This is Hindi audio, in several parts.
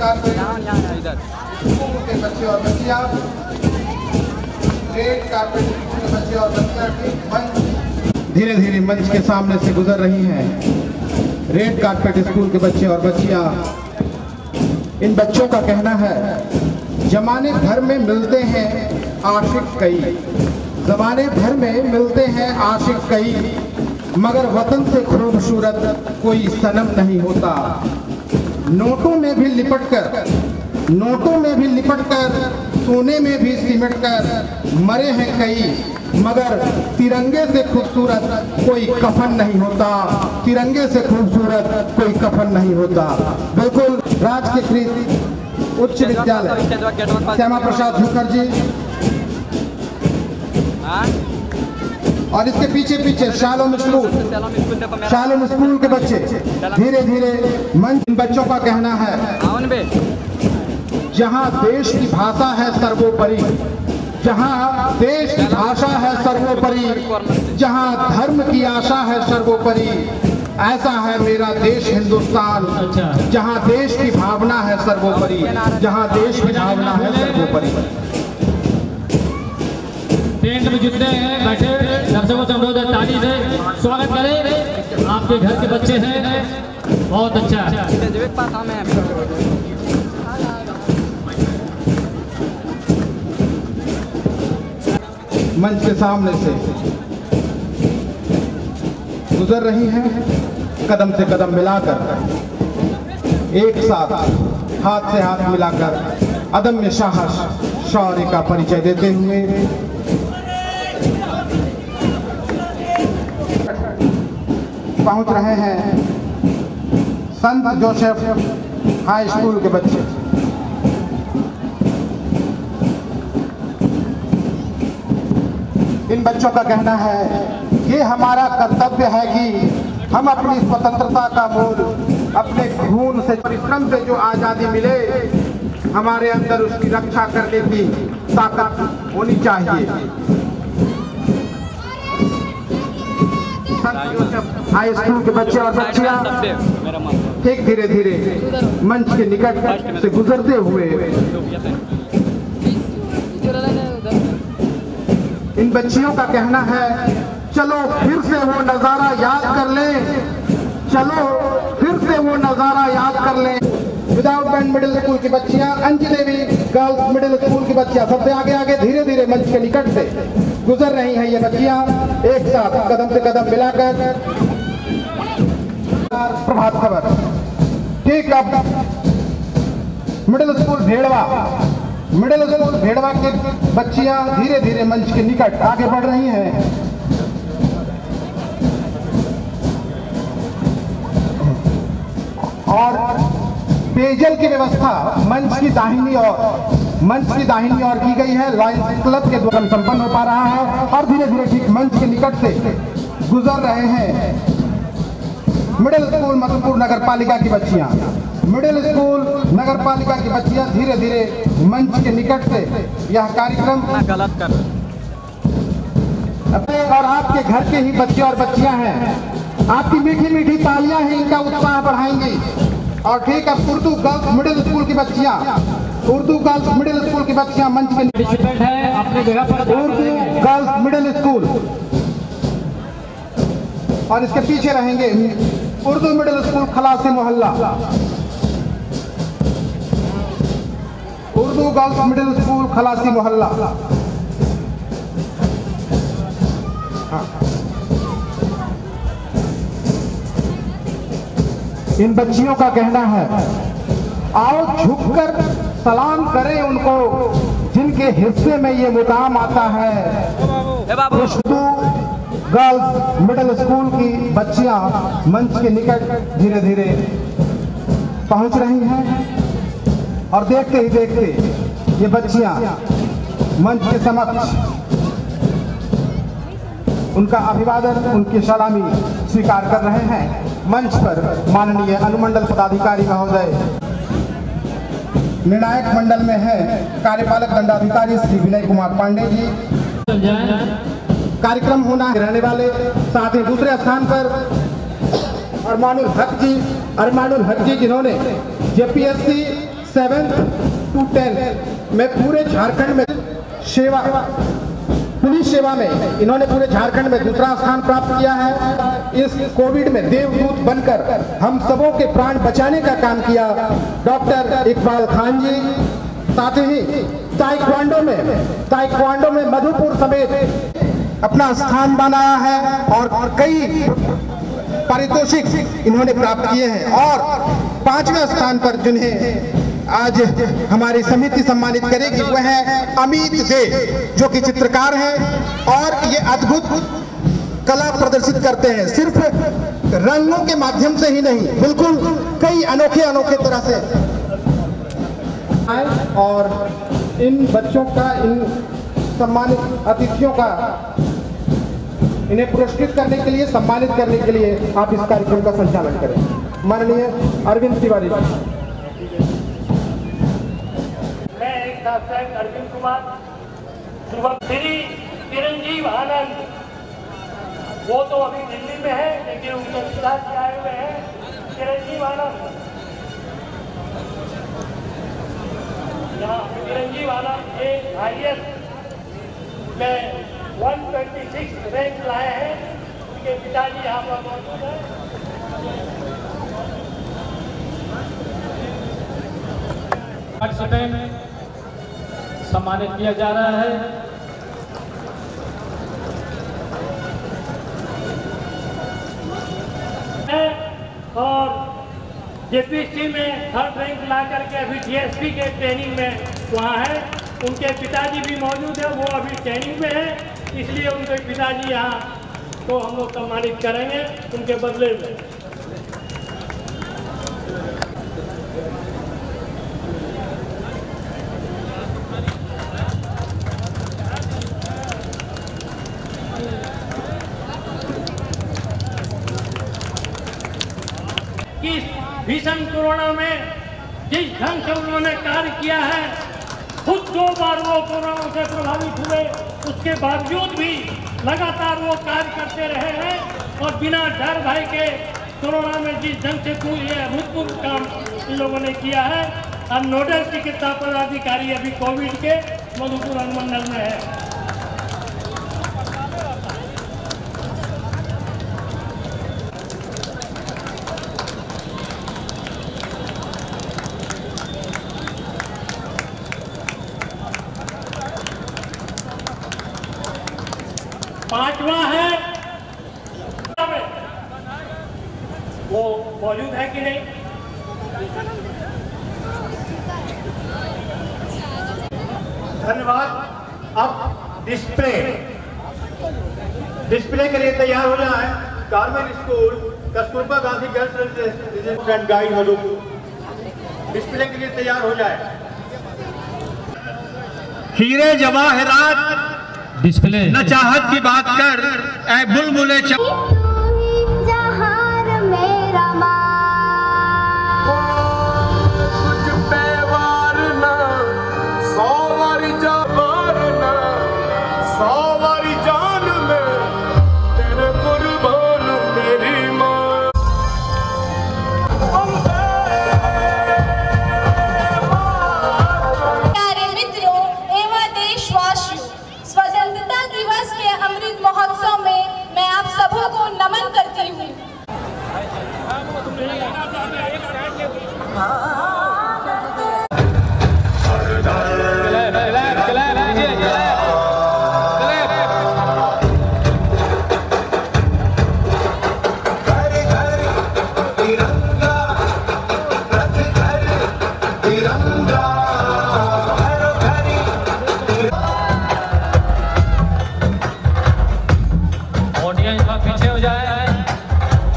कार्पेट स्कूल के बच्चे और बच्चियां, रेड कार्पेट स्कूल के बच्चे और बच्चियां मंच धीरे धीरे मंच के सामने से गुजर रही हैं। रेड कार्पेट स्कूल के बच्चे और बच्चियां, इन बच्चों का कहना है जमाने भर में मिलते हैं आशिक कई, जमाने भर में मिलते हैं आशिक कई, मगर वतन से खूबसूरत कोई सनम नहीं होता। नोटों में भी लिपट कर सोने में भी सिमट कर मरे हैं कई, मगर तिरंगे से खूबसूरत कोई कफन नहीं होता, तिरंगे से खूबसूरत कोई कफन नहीं होता। बिल्कुल राजकीय उच्च विद्यालय श्यामा प्रसाद मुखर्जी और इसके पीछे पीछे शालोम स्कूल के बच्चे धीरे धीरे मंच। बच्चों का कहना है जहां देश की भाषा है सर्वोपरि, जहां देश की भाषा है सर्वोपरि, जहां धर्म की आशा है सर्वोपरि, ऐसा है मेरा देश हिंदुस्तान, जहां देश की भावना है सर्वोपरि, जहां देश की भावना है सर्वोपरि। टेंट में जितने हैं बैठे दर्शकों से अनुरोध है ताली से स्वागत करें। आपके घर के बच्चे हैं, बहुत अच्छा है। मंच के सामने से गुजर रही हैं, कदम से कदम मिलाकर, एक साथ हाथ से हाथ मिलाकर अदम्य साहस शौर्य का परिचय देते हुए पहुंच रहे हैं संत जोसेफ हाई स्कूल के बच्चे। इन बच्चों का कहना है ये हमारा कर्तव्य है कि हम अपनी स्वतंत्रता का मूल अपने खून से परिश्रम से जो आज़ादी मिले हमारे अंदर उसकी रक्षा करने की ताकत होनी चाहिए। हाई स्कूल के बच्चे और बच्चियां ठीक धीरे धीरे मंच के निकट से गुजरते हुए इन बच्चियों का कहना है चलो फिर से वो नजारा याद कर लें, चलो फिर से वो नजारा याद कर लें। विदाउट बैंड मिडिल स्कूल की बच्चियां, अंजलि देवी गर्ल्स मिडिल स्कूल की बच्चियां सबसे आगे आगे धीरे धीरे मंच के निकट से गुजर रही हैं। ये बच्चियां एक साथ कदम से कदम मिलाकर प्रभात खबर ठीक अब मिडिल स्कूल भेड़वा के बच्चियां धीरे धीरे मंच के निकट आगे बढ़ रही हैं। और पेयजल की व्यवस्था मंच की दाहिनी ओर की गई है। लायंस क्लब के द्वारा संपन्न हो पा रहा है और धीरे धीरे ठीक मंच के निकट से गुजर रहे हैं मिडिल स्कूल मधुपुर नगर पालिका की बच्चियां। मिडिल स्कूल नगर पालिका की बच्चियां धीरे धीरे मंच के निकट से यह कार्यक्रम गलत कर और आपके घर के ही बच्चे और बच्चियां हैं। आपकी मीठी मीठी तालियां ही इनका उत्साह बढ़ाएंगी। और ठीक है उर्दू गर्ल्स मिडिल स्कूल की बच्चियां, उर्दू गर्ल्स मिडिल स्कूल की बच्चियां मंच के निकट है अपनी जगह पर। उर्दू गर्ल्स मिडिल स्कूल और इसके पीछे रहेंगे उर्दू मिडिल स्कूल खलासी मोहल्ला, उर्दू गर्ल्स मिडिल स्कूल खलासी मोहल्ला। हाँ। इन बच्चियों का कहना है आओ झुककर सलाम करें उनको जिनके हिस्से में ये मुकाम आता है। उर्दू गर्ल्स मिडिल स्कूल की बच्चियां मंच के निकट धीरे धीरे पहुंच रही हैं और देखते ही देखते ये बच्चियां मंच के समक्ष उनका अभिवादन, उनकी सलामी स्वीकार कर रहे हैं। मंच पर माननीय अनुमंडल पदाधिकारी महोदय निर्णायक मंडल में है कार्यपालक दंडाधिकारी श्री विनय कुमार पांडे जी। कार्यक्रम होना रहने वाले साथ ही दूसरे स्थान पर अरमानुल हक जी जिन्होंने जेपीएससी 7th to 10th में पूरे झारखंड में सेवा, पुलिस सेवा में इन्होंने पूरे झारखंड में दूसरा स्थान प्राप्त किया है। इस कोविड में देवदूत बनकर हम सबों के प्राण बचाने का काम किया डॉक्टर इकबाल खान जी। साथ ही ताइक्वांडो में मधुपुर समेत अपना स्थान बनाया है और कई पारितोषिक इन्होंने प्राप्त किए हैं। और 5वें स्थान पर जिन्हें आज हमारी समिति सम्मानित करेगी वह है अमित दे, जो कि चित्रकार हैं और ये अद्भुत कला प्रदर्शित करते हैं। सिर्फ रंगों के माध्यम से ही नहीं, बिल्कुल कई अनोखे तरह से। और इन बच्चों का, इन सम्मानित अतिथियों का इन्हें पुरस्कृत करने के लिए, सम्मानित करने के लिए आप इस कार्यक्रम का संचालन करें। माननीय अरविंद तिवारी जी। मैं एक शासक अरविंद कुमार, श्री चिरंजीव आनंद, वो तो अभी दिल्ली में है लेकिन उनके पिताजी आए हुए हैं, चिरंजीव आनंद। यहाँ चिरंजीव आनंद AIS में 126 रैंक लाए हैं। उनके पिताजी यहाँ पर मौजूद हैं। पार्टिसिपेंट सम्मानित किया जा रहा है। और JPC में 3rd रैंक ला करके अभी DSP के ट्रेनिंग में वहाँ है। उनके पिताजी भी मौजूद है, वो अभी ट्रेनिंग में है, इसलिए उनके पिताजी यहाँ को हम लोग सम्मानित करेंगे उनके बदले में। इस भीषण कोरोना में जिस ढंग से उन्होंने कार्य किया है, खुद 2 बार वो कोरोना से प्रभावित हुए, उसके बावजूद भी लगातार वो कार्य करते रहे हैं और बिना डर भय के कोरोना में जिस ढंग से ये अभूतपूर्व काम इन लोगों ने किया है। और नोडल चिकित्सा पदाधिकारी अभी कोविड के मधुपुर अनुमंडल में है। पांचवा है, वो मौजूद है कि नहीं? धन्यवाद। अब डिस्प्ले के लिए तैयार हो जाए। Carmel school, Kasturba Gandhi girls resident guide Madhupur, display के लिए तैयार हो जाए। हीरे जवाहरात डिस्प्ले न चाहत की बात कर, ऐ बुलबुले जो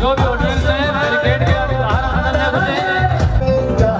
भी ऑडियंस है क्रिकेट के बाहर आनंद ले सकते हैं।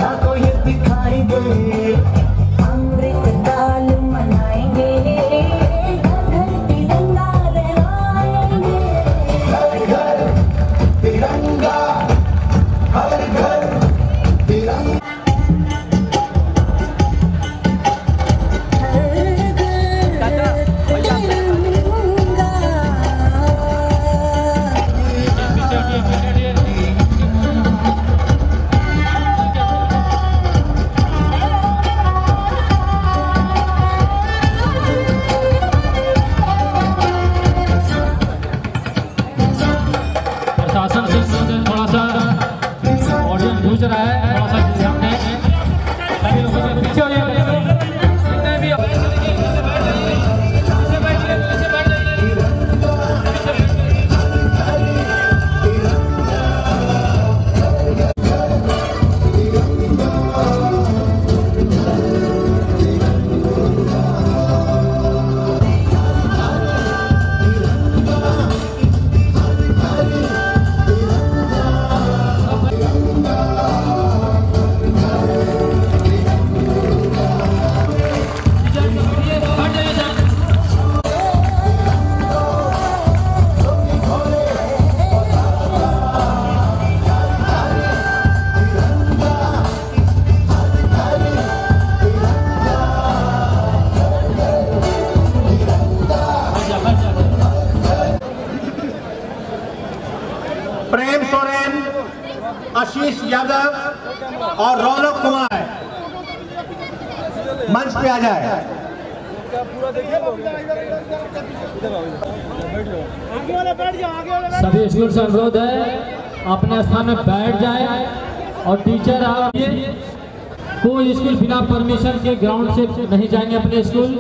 यादव और रौनक कुमार मंच पे आ जाए। सभी स्कूल से अनुरोध है अपने स्थान में बैठ जाए और टीचर आइए। कोई स्कूल बिना परमिशन के ग्राउंड से नहीं जाएंगे अपने स्कूल।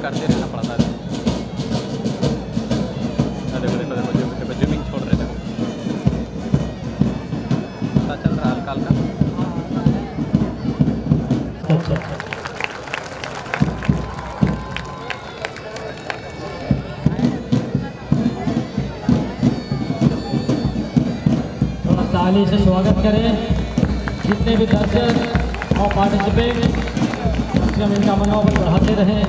करते रहना पड़ता है। देखो जमीन छोड़ रहे थे, पता चल रहा हल्का हल्का। थोड़ा ताली से स्वागत करें जितने भी दर्शक और पार्टिसिपेंट, हम इनका मनोबल बढ़ाते रहें।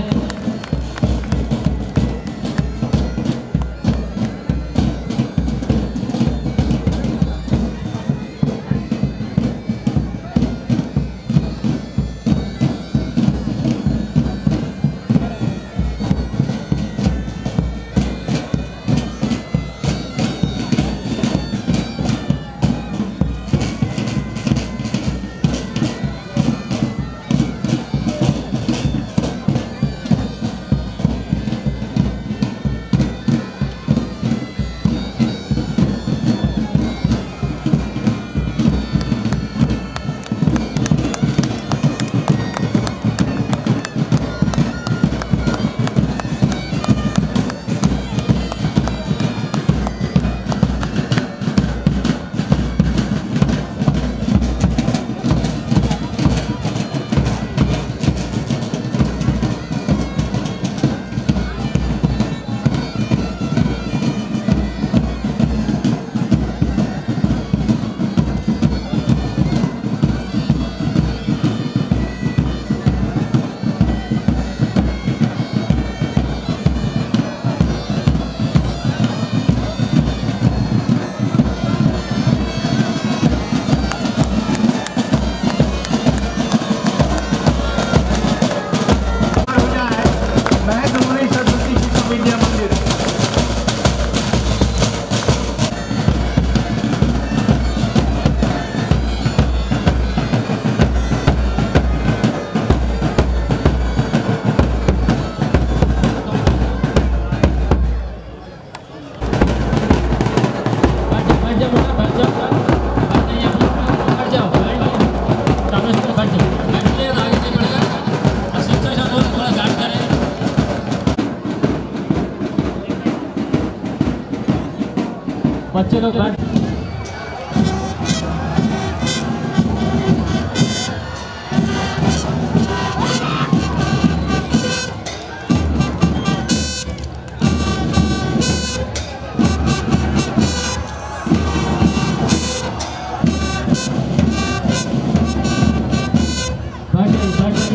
बच्चे लोग बैठ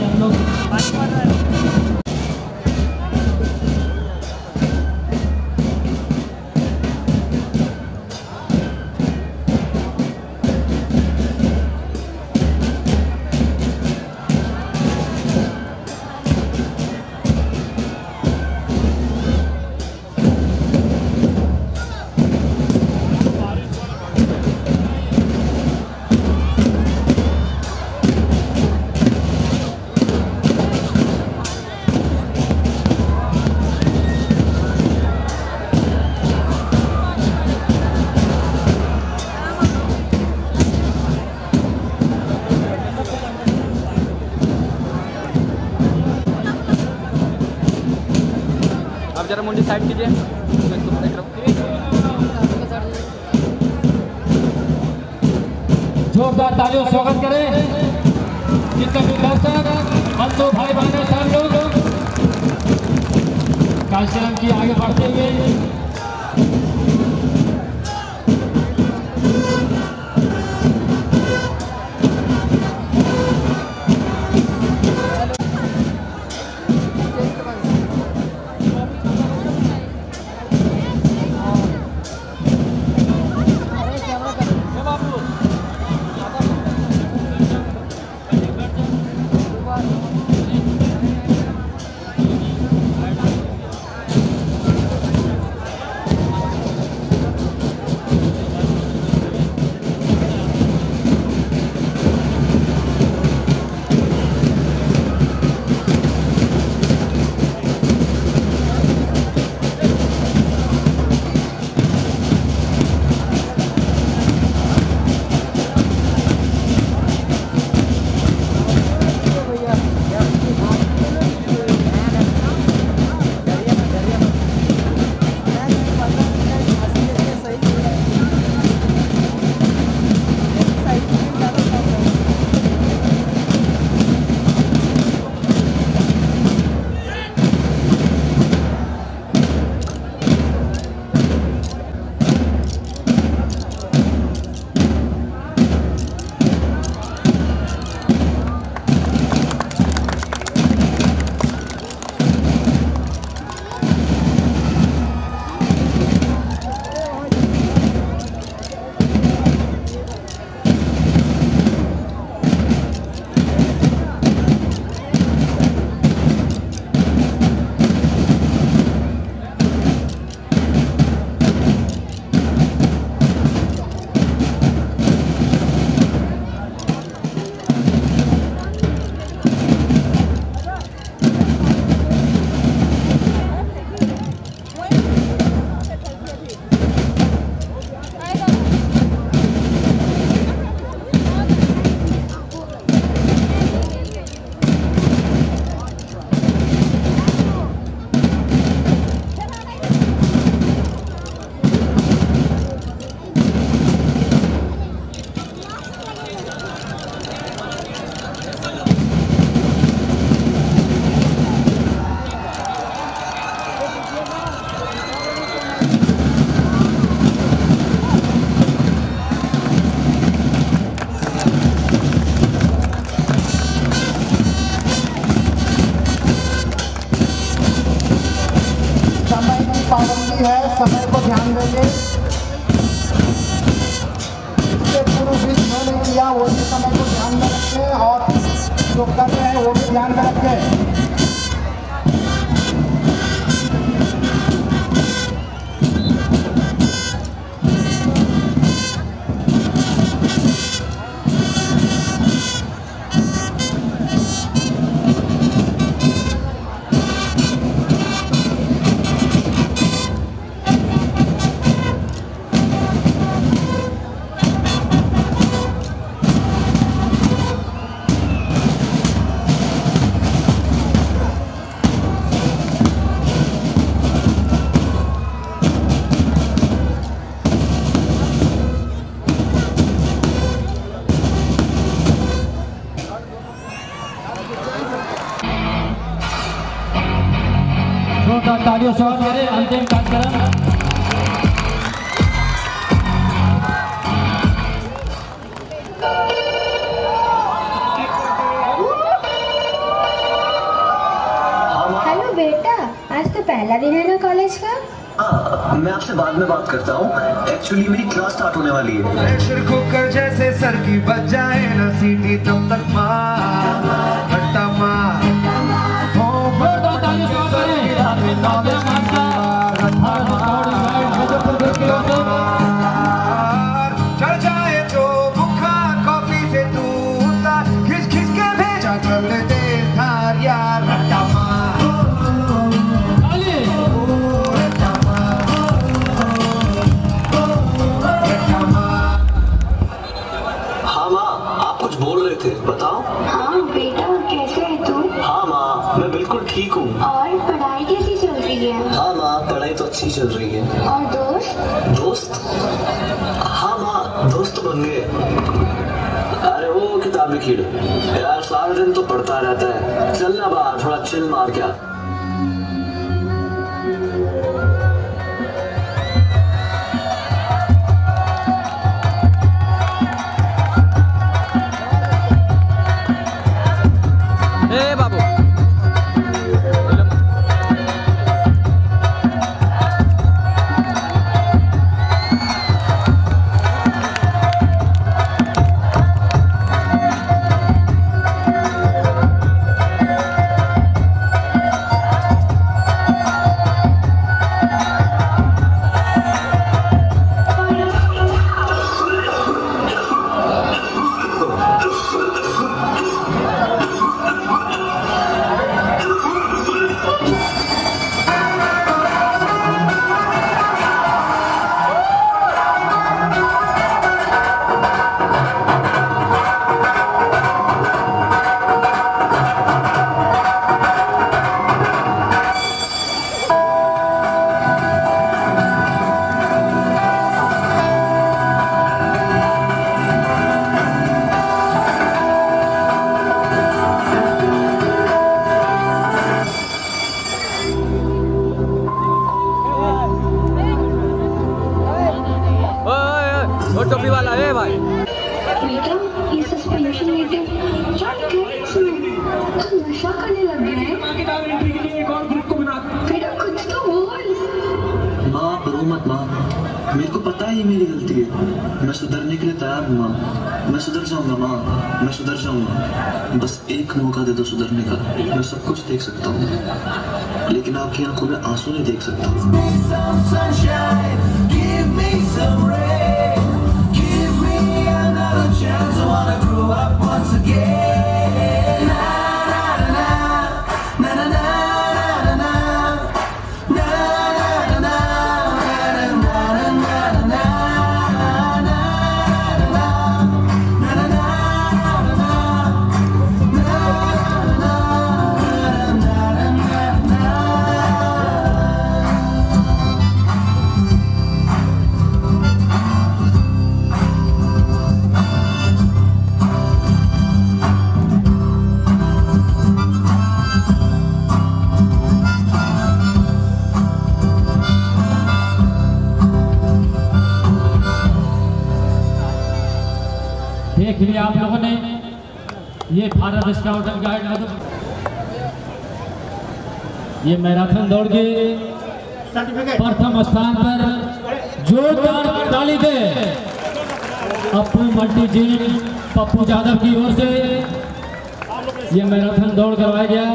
हम लोग जरा मुंडी साइड कीजिए, देख रहा हूँ। जोरदार तालियों से स्वागत करें जितने भी दर्शक बंधु भाई बहनों सब लोग कार्यक्रम की आगे बढ़ते हुए पाबंदी है, समय को ध्यान देंगे। इससे पूर्व भी जिन्होंने किया वो भी समय को ध्यान में रखें और जो कर रहे हैं वो भी ध्यान में रखें। तालियों से स्वागत करें अंतिम कार्यक्रम। हेलो बेटा, आज तो पहला दिन है ना कॉलेज का? हाँ, मैं आपसे बाद में बात करता हूँ। एक्चुअली मेरी क्लास स्टार्ट होने वाली है। प्रेशर कुकर जैसे सर की बच जाए ना सीटी तब तक चढ़ जाए जो बुखार कॉफी से दूता खिस खिस के भेजा कर लेते धार यार रट्टा मार। हाँ माँ, आप कुछ बोल रहे थे, बताओ। हाँ बेटा, कैसे है तू? हाँ माँ, मैं बिल्कुल ठीक हूँ। और पढ़ाई कैसी चल रही है? हाँ माँ, पढ़ाई तो अच्छी चल रही है। और दोस्त? दोस्त? हाँ माँ, दोस्त तो बन गए। अरे वो किताबी कीड़ यार, सारा दिन तो पढ़ता रहता है। चलना बाहर थोड़ा चिल मार के आ। ए बाबू टोपी वाला है भाई। बेटा, ये सस्पेंशन लेटर क्या लिखा है इसमें? तुम नशा करने लग गए हैं? बेटा कुछ तो बोल। माँ रो मत माँ, मेरे को पता है ये मेरी गलती है। मैं सुधरने के लिए तैयार हूँ माँ। मैं सुधर जाऊंगा माँ, मैं सुधर जाऊंगा। बस एक मौका दे दो सुधरने का। मैं सब कुछ देख सकता हूँ, लेकिन आपकी आंखों में आंसू नहीं देख सकता। देख लिया आप लोगों ने, ये भारत स्काउट एंड गाइड ये मैराथन दौड़ के प्रथम स्थान पर जोरदार ताली दे अपू मल्टी जी पप्पू यादव की ओर से ये मैराथन दौड़ करवाया गया।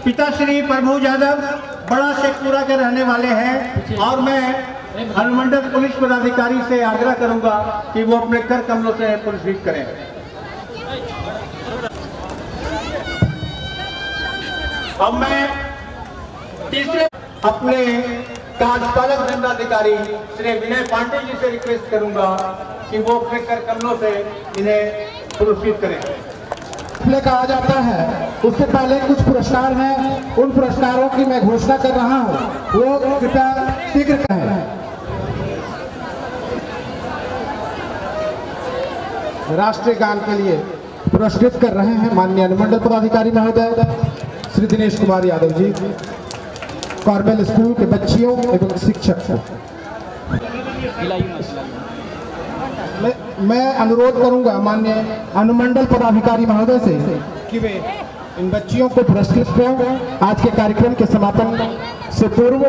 पिताश्री प्रभु यादव बड़ा शेखपुरा के रहने वाले हैं और मैं अनुमंडल पुलिस पदाधिकारी से आग्रह करूंगा कि वो अपने कर कमलों से पुलिस करें। अब मैं तीसरे अपने कार्यपालक दंडाधिकारी श्री विनय पांडे जी से रिक्वेस्ट करूंगा कि वो अपने कर कमलों से इन्हें पुरस्कृत करें। कहा जाता है उससे पहले कुछ पुरस्कार हैं, उन पुरस्कारों की मैं घोषणा कर रहा हूं, वो कृपया शीघ्र कहें। राष्ट्रीय गान के लिए पुरस्कृत कर रहे हैं माननीय अनुमंडल पदाधिकारी महोदय श्री दिनेश कुमार यादव जी, कॉर्बेल स्कूल के बच्चियों एवं शिक्षक को। मैं अनुरोध करूंगा माननीय अनुमंडल पदाधिकारी महोदय से कि वे इन बच्चियों को पुरस्कृत करें। आज के कार्यक्रम के समापन से पूर्व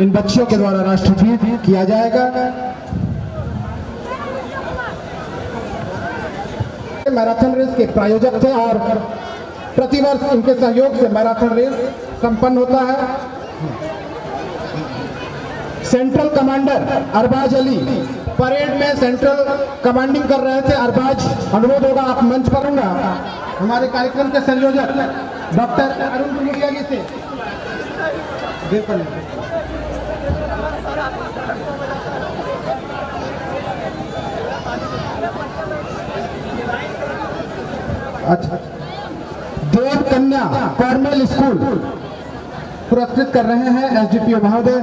इन बच्चियों के द्वारा राष्ट्रगीत किया जाएगा। मैराथन रेस के प्रायोजक थे और प्रतिवर्ष इनके सहयोग से मैराथन रेस संपन्न होता है। Central commander Arbaz Ali parade में सेंट्रल कमांडिंग कर रहे थे। अरबाज, अनुरोध होगा आप मंच पर होगा। हमारे कार्यक्रम के संयोजक डॉक्टर अरुण गुड़िया जी से अच्छा, देव कन्या कॉर्बेल स्कूल पुरस्कृत कर रहे हैं एसडीपीओ महोदय।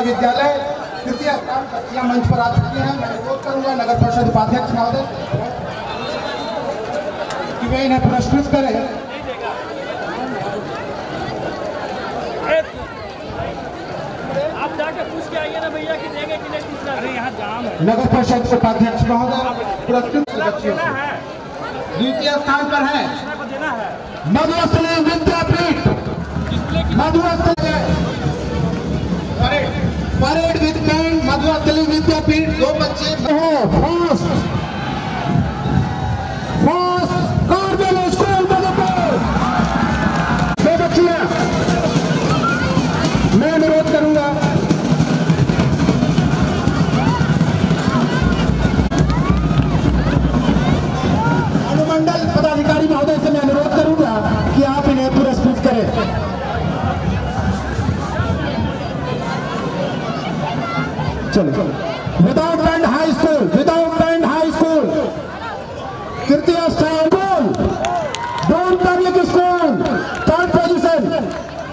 विद्यालय तृतीय स्थान मंच पर आ चुकी हैं। मैं अनुरोध करूंगा नगर परिषद उपाध्यक्ष महोदय कि वे इन्हें पुरस्कृत करें। आप जाके पूछ के आइए ना भैया कि देंगे कि नहीं तीसरा। अरे यहाँ जाम है। नगर परिषद उपाध्यक्ष महोदय पुरस्कृत बच्चियों द्वितीय स्थान पर है Madhusthali Vidyapeeth. Madhusthali parade with band Madhusthali Vidyapeeth. 2 बच्चे फर्स्ट कॉर्बेल स्कूल मधुपुर। 2 बच्चियां। मैं अनुरोध करूंगा अनुमंडल पदाधिकारी महोदय से मैं अनुरोध करूंगा कि आप इन्हें पुरस्कृत करें। चलो without band high school, without band high school तृतीय स्थान। Don public school 3rd position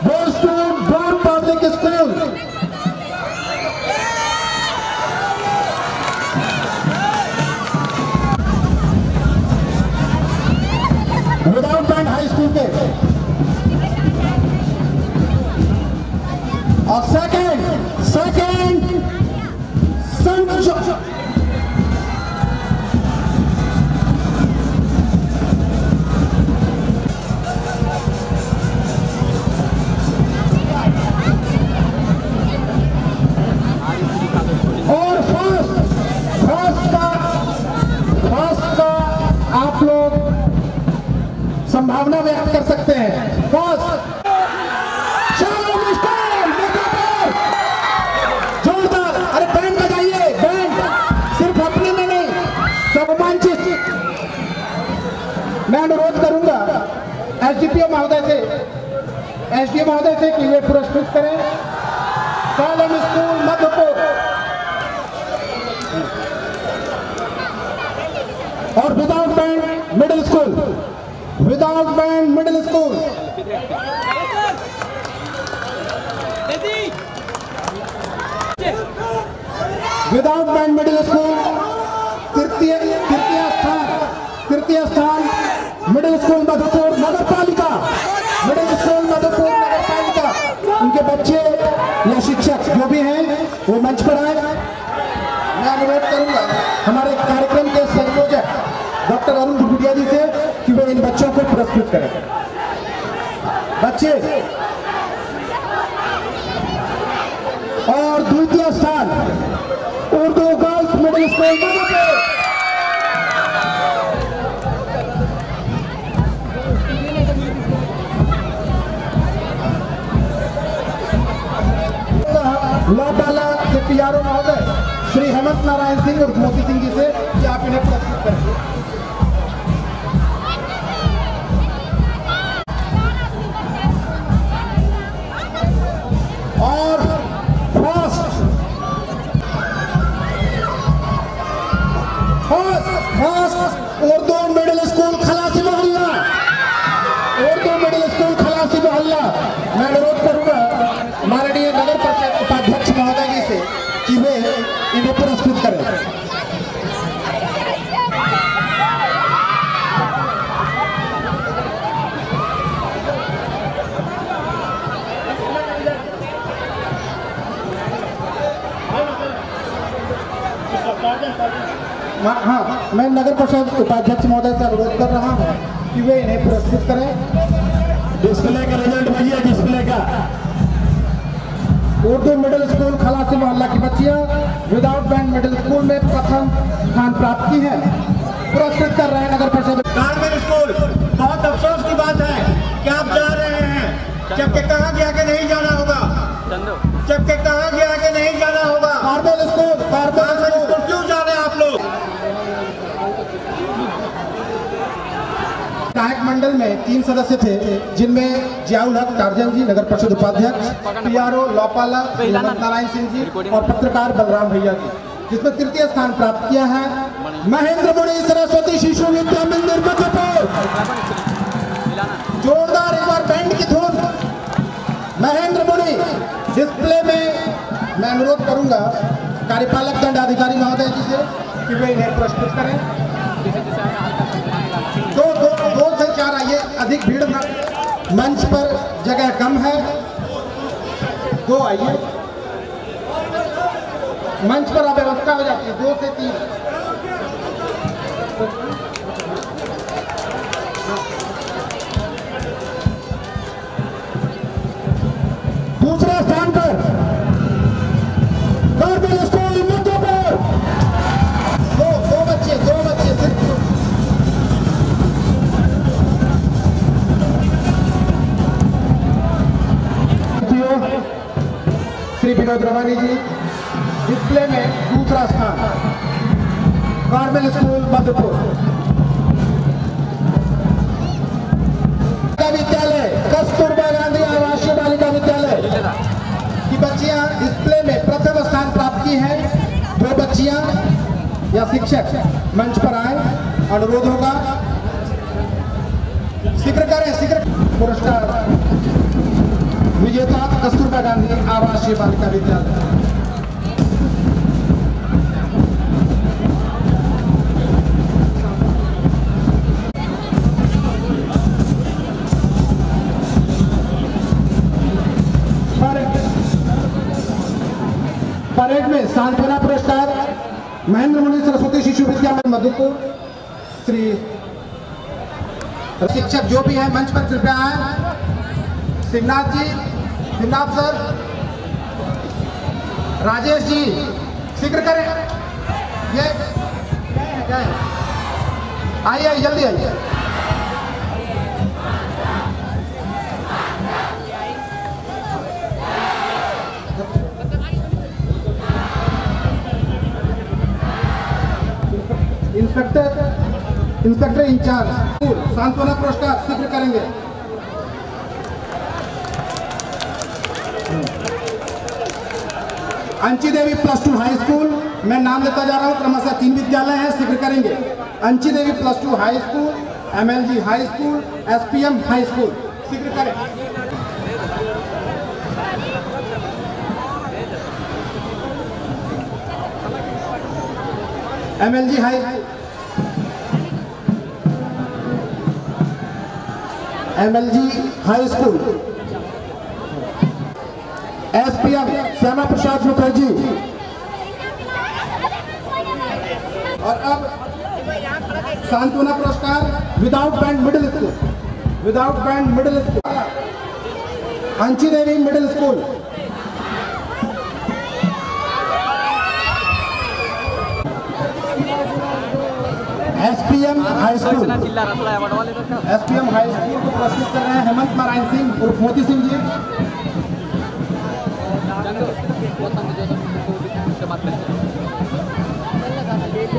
goes to Don public school. Without band high school के और सेकंड और फर्स्ट का आप लोग संभावना व्यक्त कर सकते हैं। फर्स्ट जोरदार, अरे बैंड बजाइए, बैंड सिर्फ अपने में नहीं, सम्मानित। मैं अनुरोध करूंगा एसडीपीओ महोदय से कि वे पुरस्कृत करें शालोम स्कूल मधुपुर और without band middle school. Without band middle school without band middle school तृतीय स्थान मिडिल स्कूल मधुपुर नगर पालिका। मिडिल स्कूल मधुपुर नगर पालिका। उनके बच्चे या शिक्षक जो भी हैं वो मंच पर आए। मैं अनुरोध करूंगा हमारे कार्यक्रम के संयोजक डॉक्टर अरुण गुड़िया जी से कि वे इन बच्चों को पुरस्कृत करें। बच्चे और द्वितीय स्थान Urdu girls middle school Madhupur. Lautala के पीआरओ महोदय श्री हेमंत नारायण सिंह और मोती सिंह जी से कि आप इन्हें पुरस्कृत करें। और फर्स्ट उर्दू मिडिल स्कूल खलासी मोहल्ला। उर्दू मिडिल स्कूल खलासी मोहल्ला। मैं अनुरोध करूंगा माननीय नगर परिषद उपाध्यक्ष महोदय जी से कि वे इन्हें पुरस्कृत करें। हाँ, मैं नगर परिषद उपाध्यक्ष महोदय से अनुरोध कर रहा हूँ कि वे इन्हें पुरस्कृत करें। डिस्प्ले का रिजल्ट भैया, डिस्प्ले का। उर्दू मिडिल स्कूल खलासी मोहल्ला की बच्चियां विदाउट बैंड मिडिल स्कूल में प्रथम स्थान प्राप्त की है, पुरस्कृत कर रहे हैं नगर परिषद। गार्मेंट स्कूल, बहुत अफसोस की बात है कि आप जा रहे हैं, जबकि कहा गया कि नहीं जाना होगा, जबकि कहा गया कि नहीं जाना होगा। गार्मेंट स्कूल क्यों जा रहे हैं आप लोग? विधायक मंडल में 3 सदस्य थे, जिनमें जियाउल हक टार्जन जी नगर परिषद उपाध्यक्ष, PRO लौपाला नारायण सिंह जी और पत्रकार बलराम भैया जी, जिसमें तृतीय स्थान प्राप्त किया है महेंद्र मुनि सरस्वती शिशु विद्या मंदिर मधुपुर। जोरदार एक बार बैंड की धुन। महेंद्र मुनि। डिस्प्ले में मैं अनुरोध करूंगा कार्यपालक दंडाधिकारी महोदय जी से कि वे इन्हें पुरस्कृत करें। दो से 4 आइए, अधिक भीड़ मंच पर जगह कम है। 2 आइए, मंच पर अव्यवस्था हो जाती है। 2 से 3। दूसरे स्थान पर गार्मेंट स्कूल मधुपुर। दो बच्चे सिर्फ। श्री विनोद रवानी जी, डिस्प्ले में दूसरा स्थान गार्मेंट स्कूल मधुपुर। विद्यालय कस्तूरबा गांधी आवासीय बालिका विद्यालय की बच्चियां डिस्प्ले में प्रथम स्थान प्राप्त की हैं। 2 बच्चियां या शिक्षक मंच पर आए, अनुरोध होगा। शीघ्र करें, शीघ्र। पुरस्कार विजेता कस्तूरबा गांधी आवासीय बालिका विद्यालय। परेड में सांत्वना पुरस्कार महेंद्र मुनि सरस्वती शिशु विद्या मंदिर मधुपुर। श्री शिक्षक जो भी है मंच पर कृपया आए। शिवनाथ जी, शिवनाथ सर, राजेश जी, शीघ्र करें। ये आइए, जल्दी आइए। इंस्पेक्टर इंचार्ज सांत्वना पुरस्कार शीघ्र करेंगे। अंची देवी +2 हाई स्कूल, मैं नाम लेता जा रहा हूं, क्रमशः 3 विद्यालय हैं, शीघ्र करेंगे। Anchi Devi +2 high school, MLG high school, SPM high school, शीघ्र करें। MLG high, MLG high school, SPM Shyama Prasad Mukherjee. और अब सांत्वना पुरस्कार without band middle school, without band middle school, Anchi Devi middle school. SPM high school, SPM high school को पुरस्कृत कर रहे हैं हेमंत नारायण सिंह उर्फ मोती सिंह जी।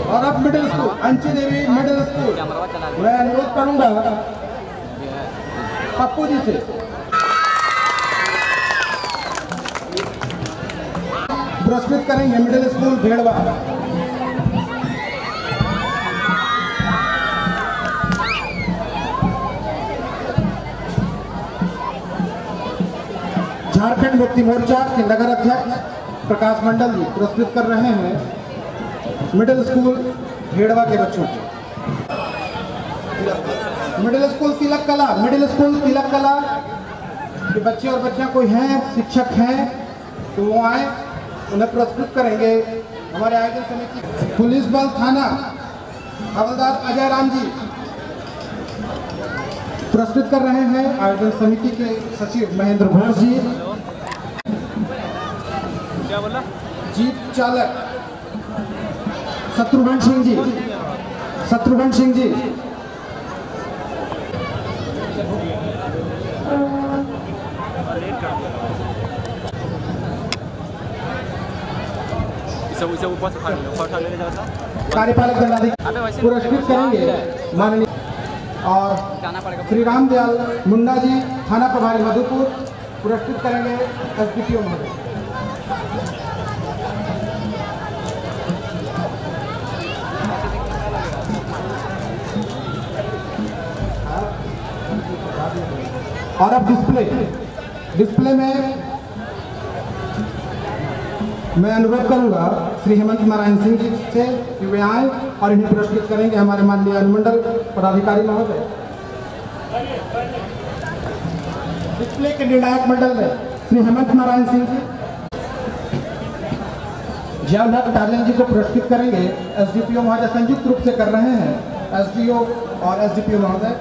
और अब middle school, Anchi Devi middle school, मैं अनुरोध करूंगा पप्पू जी से पुरस्कृत करेंगे मिडिल स्कूल भेड़वा। झारखंड मुक्ति मोर्चा के नगर अध्यक्ष प्रकाश मंडल जी पुरस्कृत कर रहे हैं मिडिल स्कूल भेड़वा के बच्चों को। मिडिल स्कूल तिलक कला, मिडिल स्कूल तिलक कला के बच्चे और बच्चियां कोई हैं, शिक्षक हैं तो वो आए, उन्हें पुरस्कृत करेंगे हमारे आयोजन समिति पुलिस बल थाना हवलदार अजय राम जी प्रस्तुत कर रहे हैं। आयोजन समिति के सचिव महेंद्र घोष जी, क्या बोला? जीप चालक शत्रुघ्न सिंह जी, इसे ऊपर से उठा लेने जरा कार्यपालक दंडाधिकारी पुरस्कृत करेंगे माननीय और श्री राम दयाल मुंडा जी थाना प्रभारी मधुपुर पुरस्कृत करेंगे एसडीपीओ महोदय। और अब डिस्प्ले में मैं अनुरोध करूंगा श्री हेमंत नारायण सिंह जी से कि वे आए और इन्हें पुरस्कृत करेंगे हमारे माननीय अनुमंडल पदाधिकारी महोदय। डिस्प्ले के निर्णायक मंडल में श्री हेमंत नारायण सिंह जी, जयाल हक डार्लिंग जी को पुरस्कृत करेंगे एसडीपीओ महोदय, संयुक्त रूप से कर रहे हैं एसडीओ और एसडीपीओ महोदय।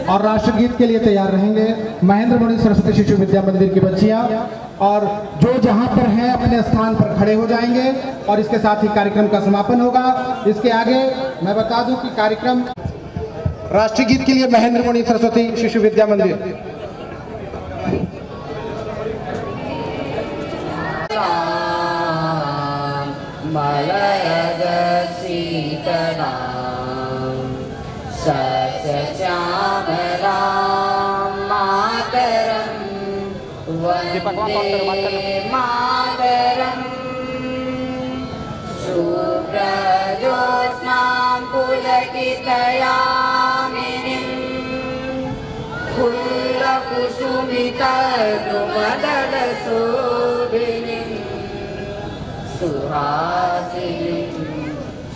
और राष्ट्रगीत के लिए तैयार रहेंगे महेंद्र मोनी सरस्वती शिशु विद्या मंदिर की बच्चियां, और जो जहां पर हैं अपने स्थान पर खड़े हो जाएंगे और इसके साथ ही कार्यक्रम का समापन होगा। इसके आगे मैं बता दूं कि कार्यक्रम राष्ट्रीय गीत के लिए महेंद्र मोनी सरस्वती शिशु विद्या मंदिर। मातरम् शुभ्रज्योत्स्नां पुलकितयामिनीं फुल्लकुसुमितद्रुमदलशोभिनीं सुहासिनीं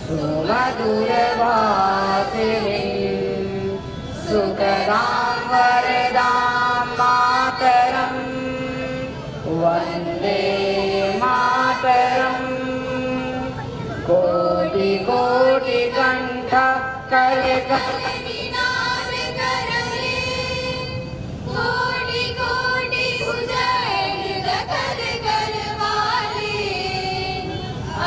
सुमधुरभासिनीं सुखदां वरदां मातरम् वन्दे मातरम्। कोटि कोटि कंठ कलकलिनाद करहे, कोटि कोटि भुजंग दखल करवाले,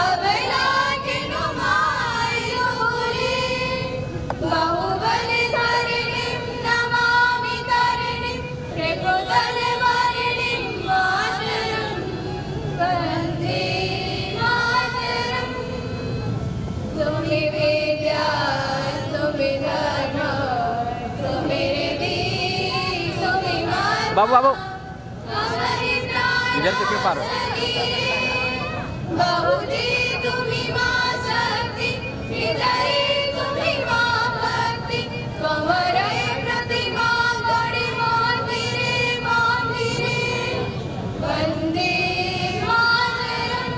अबला के नुमायो रे, बाहुबली धरणिं नमामि तरणिं, प्रभुदल वरणिं मातरम्। वन्दे मातरम्। तुम्हें विद्या, तुम्हें धर्म, तुम्हें वीर, तुम्हें माता, बाबू बाबू हमारे प्राण इधर से क्यों पार हो? बहुजी तुम्हें मां शक्ति, हृदय तुम्हें मां भक्ति, कमरे प्रतिमा गढ़ी मंदिरे मंदिरे। वन्दे मातरम्।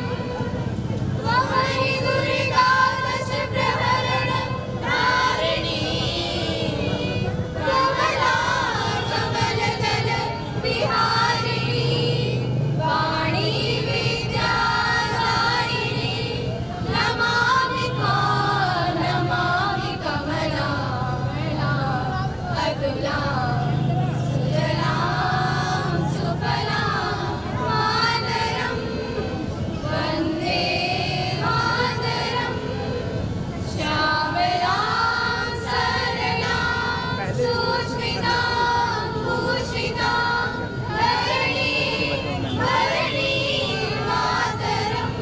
त्वमहि दुर्गा दश प्रहरणं तारिणी, कमला कमलदल विहारिणी, वाणी विद्यादायिनी, नमामि कमलां अतुलां सुजलां सुफलां मातरम्। वन्दे मातरम्। श्यामलां सरलां सुस्मितां भूषितां धरणीं मातरम्।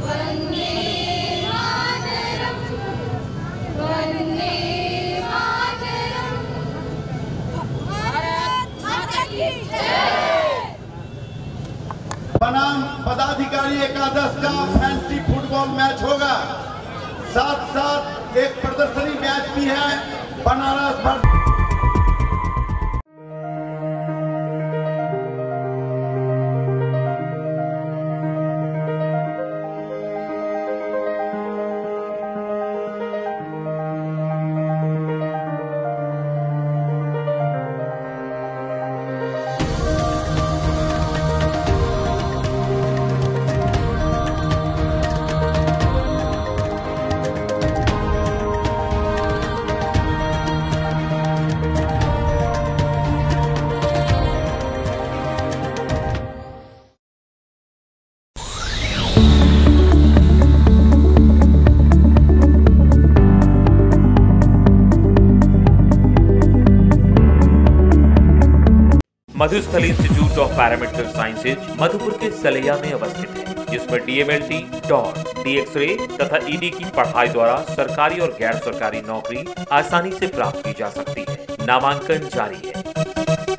वन्दे मातरम्। वन्दे मातरम्। भारत माता की जय। बनाम पदाधिकारी एकादश का फैंसी फुटबॉल मैच होगा। साथ साथ एक प्रदर्शनी मैच की है बनारस भर। Madhusthali institute of paramedical sciences Madhupur के सलैया में अवस्थित है, जिसमें DMLT, डॉट, DX-ray तथा ED की पढ़ाई द्वारा सरकारी और गैर सरकारी नौकरी आसानी से प्राप्त की जा सकती है। नामांकन जारी है।